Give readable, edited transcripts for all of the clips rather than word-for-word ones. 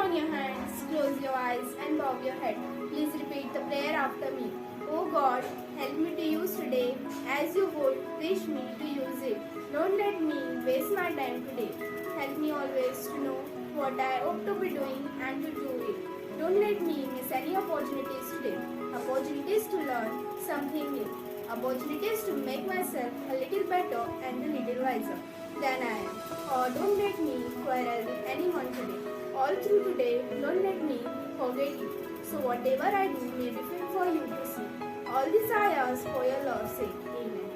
down your hands, close your eyes and bow your head. Please repeat the prayer after me. Oh God, help me to use today as you would wish me to use it. Don't let me waste my time today. Help me always to know what I ought to be doing and to do it. Don't let me miss any opportunities today. Opportunities to learn something new. Opportunities to make myself a little better and a little wiser than I am. Or don't let me quarrel with anyone today. All through today, don't let me forget you. So whatever I do may be fit for you to see. All this I ask for your Lord's sake. Amen.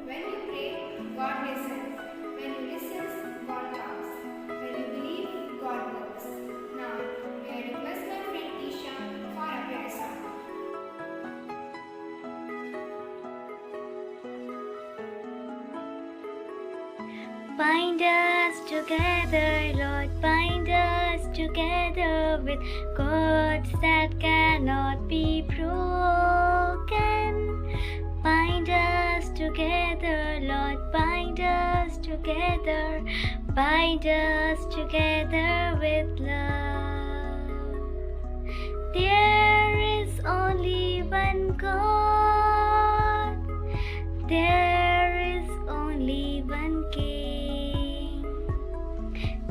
When you pray, God listens. When you listen, God talks. When you believe, God works. Now, we request my friend Isha for a prayer song. Bind us together, Lord, bind us together with cords that cannot be broken. Bind us together, Lord, bind us together, bind us together with love. There is only one God, there is only one King,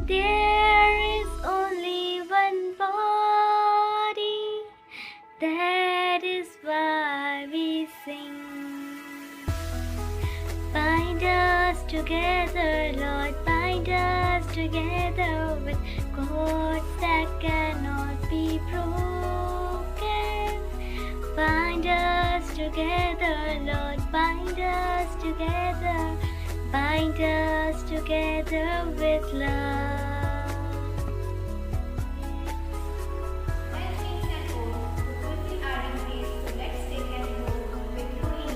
there is only one body, that is why we sing. Bind us together, Lord, bind us together with cords that cannot be broken. Bind us together, Lord, bind us together, bind us together with love. When kings and old who fulfill our duties, so let's take and go with Viii.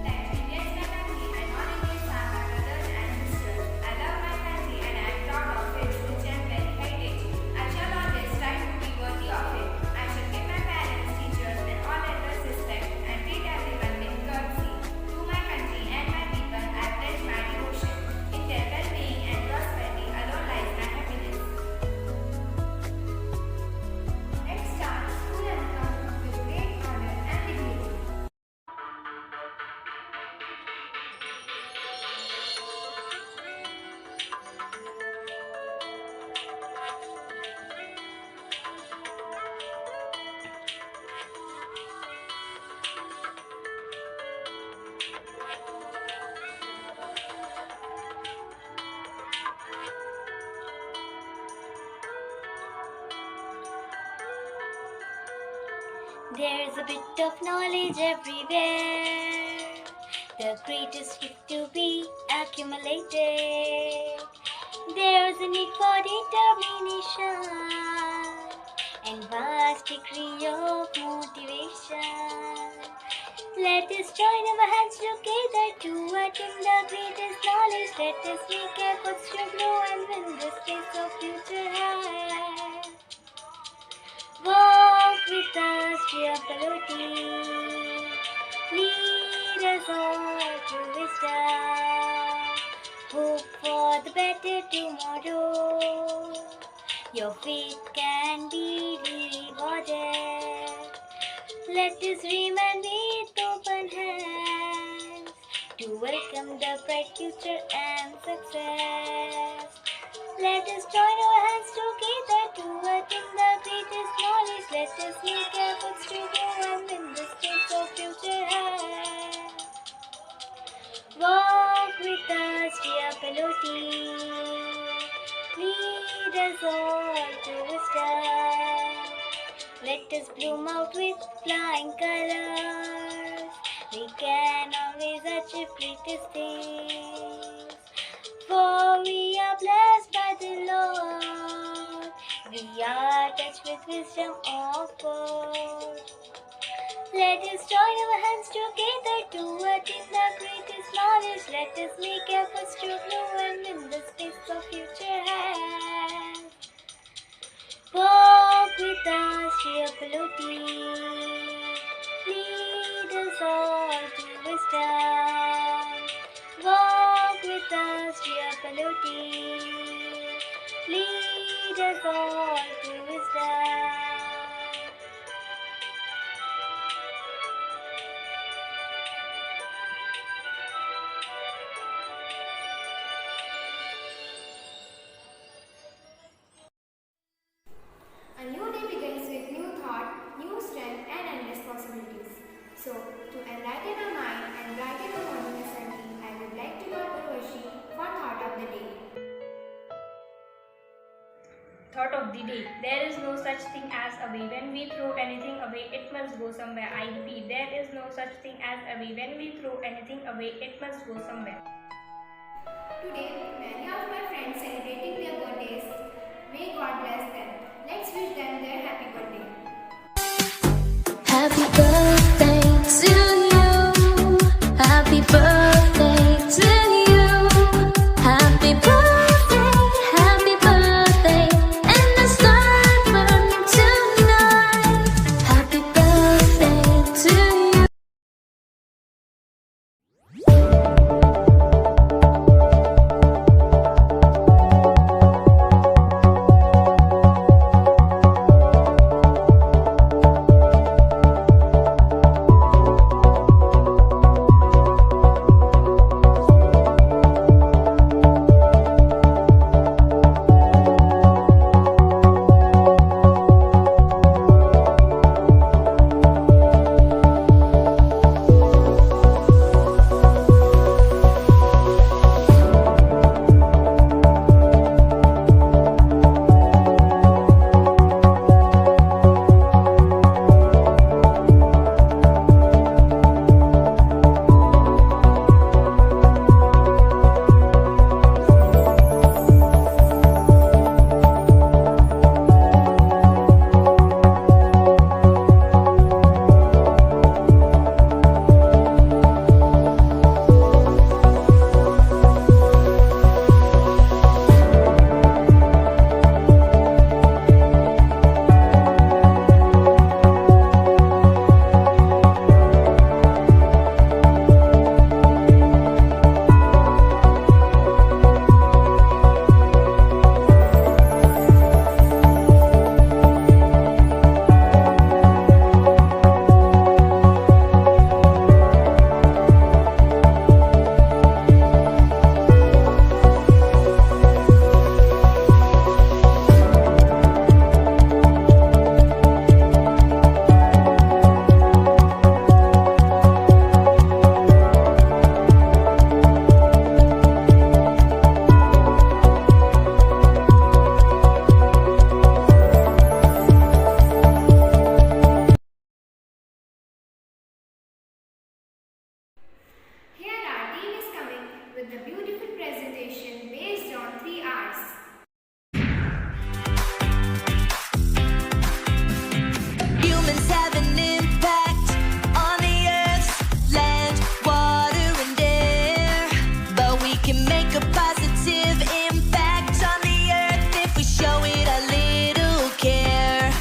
That we bless my family and all Indians are my brothers and sisters. I love my country and I am proud of its rich and very heritage. I shall always strive to be worthy of it. I shall give my parents, teachers and all elders respect and treat everyone with courtesy. To my country and my people I pledge my devotion. In their well-being and prosperity alone lies my happiness. Let's start school anthem with great honor and dignity. There's a bit of knowledge everywhere, the greatest gift to be accumulated. There's a need for determination and vast degree of motivation. Let us join our hands together to attain the greatest knowledge. Let us make efforts to grow and win the space of future high. Walk with us, dear Peloti. Lead us all to wisdom. Hope for the better tomorrow. Your faith can be rewarded. Let us remain with open hands to welcome the bright future and success. Let us join our hands together to attain the greatest knowledge. Let us make efforts to grow and win the space of future high. Walk with us, dear Peloti. Lead us all to wisdom. Let us bloom out with flying colors. We can always achieve greatest things. For we are blessed by the Lord. We are touched with wisdom of God. Let us join our hands together to attain the greatest knowledge. Let us make efforts to grow and win the space of future hands. Walk with us, dear Peloti. Lead us all to wisdom. Walk with us, dear Peloti. Lead is all to his dad. A new day begins with new thought, new strength, and endless possibilities. So, to enlighten our mind and brighten our morning assembly, I would like to call Urvashi for Thought of the Day. Thought of the day. There is no such thing as away. When we throw anything away, it must go somewhere. I repeat, there is no such thing as away. When we throw anything away, it must go somewhere. Today, many of my friends celebrating their birthdays. May God bless them. Let's wish them their happy birthday. Happy birthday to you. Happy birthday to you. Happy birthday, happy birthday. And the star burning tonight. Happy birthday to you. Here our team is coming with a beautiful presentation based on 3 R's. Humans have an impact on the earth, land, water, and air. But we can make a positive impact on the earth if we show it a little care.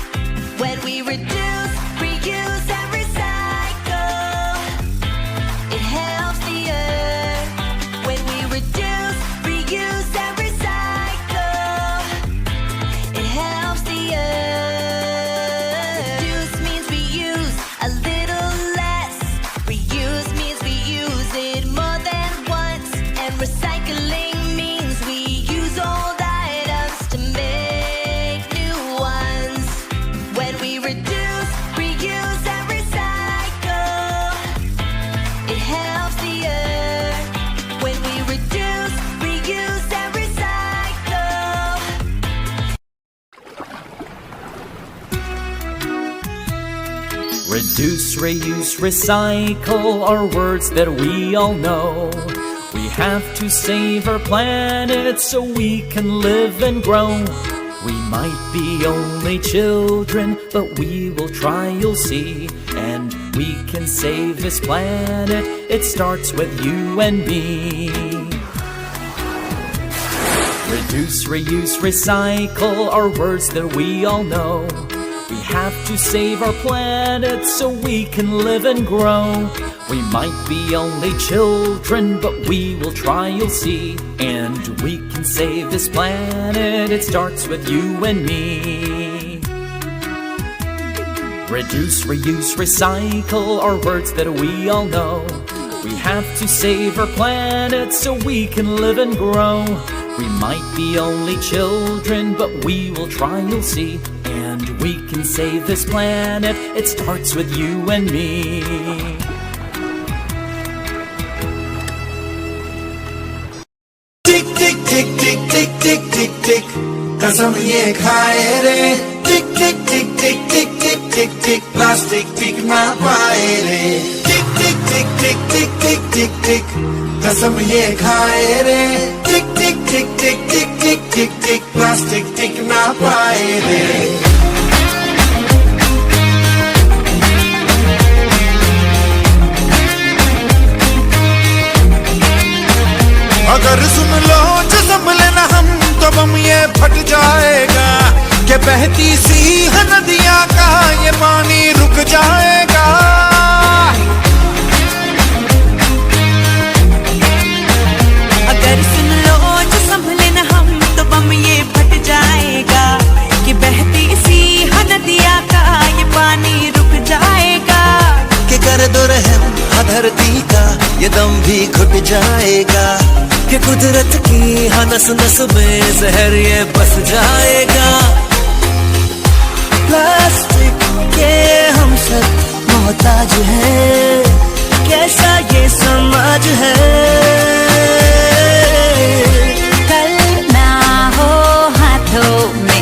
When we reduce, reuse, and recycle, it helps the earth. When we reduce, reuse, and recycle, it helps the earth. Reduce means we use a little less. Reuse means we use it more than once. And recycling means we use old items to make new ones. When we reduce, reuse, and recycle, it helps the earth. When we reduce, reuse, and recycle. Reduce, reuse, recycle are words that we all know. We have to save our planet so we can live and grow. We might be only children, but we will try, you'll see. And we can save this planet, it starts with you and me. Reduce, reuse, recycle are words that we all know. We have to save our planet so we can live and grow. We might be only children, but we will try, you'll see. And we can can save this planet. It starts with you and me. Reduce, reuse, recycle are words that we all know. We have to save our planet so we can live and grow. We might be only children, but we will try, you'll see. And we can save this planet. It starts with you and me. Tick, tick, tick, tick, tick, tick, tick, tick. कसम ये खाए रे. Tick, tick, tick, tick, tick, tick, tick, tick. Plastic टिक ना पाए रे. Tick, tick, tick, tick, tick, tick, tick, tick. कसम ये खाए रे. Tick, tick, tick, tick, tick, tick, tick, tick. Plastic टिक ना पाए रे. अगर सुन लो जो संभले ना हम तो बम ये फट जाएगा कि बहती सी नदियां का ये पानी रुक जाएगा. अगर सुन लो जो संभले न हम तो बम ये फट जाएगा कि बहती सी नदियाँ का ये पानी रुक जाएगा. कि कर दो रहम धरती का ये दम भी घुट जाएगा कि कुदरत की नस नस में जहर ये बस जाएगा. प्लास्टिक के हम सब मोहताज हैं. कैसा ये समाज है. कल ना हो हाथों में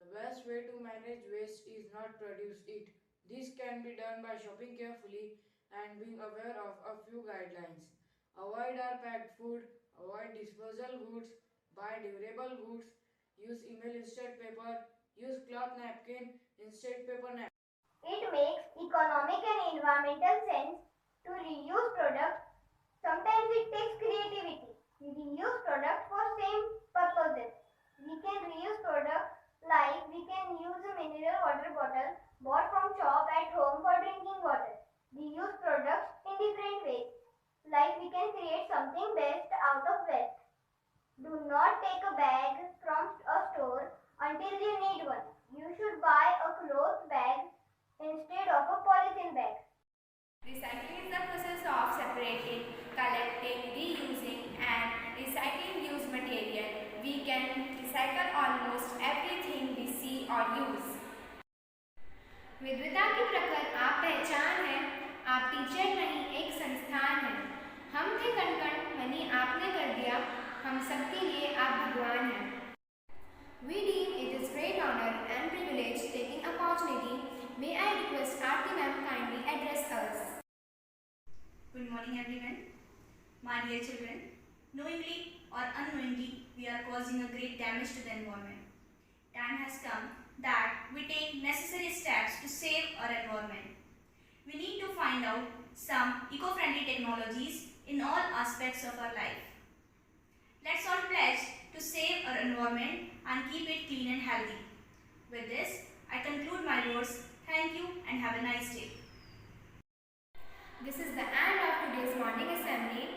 The best way to manage waste is not produce it. This can be done by shopping carefully and being aware of a few guidelines. Avoid packed food, avoid disposal goods, buy durable goods, use email instead paper, use cloth napkin instead paper napkin. It makes economic and environmental sense to reuse products. Sometimes it takes creativity. We reuse products for same purposes. We can reuse products like we can use a mineral water bottle bought from shop at home for drinking water. We use products in different ways. Like we can create something best out of waste. Do not take a bag from a store until you need one. You should buy a cloth bag instead of a polythene bag. Recycling is the process of separating, collecting, reusing and recycling used material. We can recycle almost everything we see or use. विद्वता की प्रखर आप पहचान है. आप teacher नहीं एक संस्थान है. हम थे कण-कण मनी आपने कर दिया. हम सबके लिए आप भगवान हैं. We deem it is great honor and privilege taking opportunity. May I request Aarti ma'am kindly address us. Good morning everyone. My dear children, knowingly or unknowingly we are causing a great damage to the environment. Time has come that we take necessary steps to save our environment. We need to find out some eco-friendly technologies in all aspects of our life. Let's all pledge to save our environment and keep it clean and healthy. With this, I conclude my words. Thank you and have a nice day. This is the end of today's morning assembly.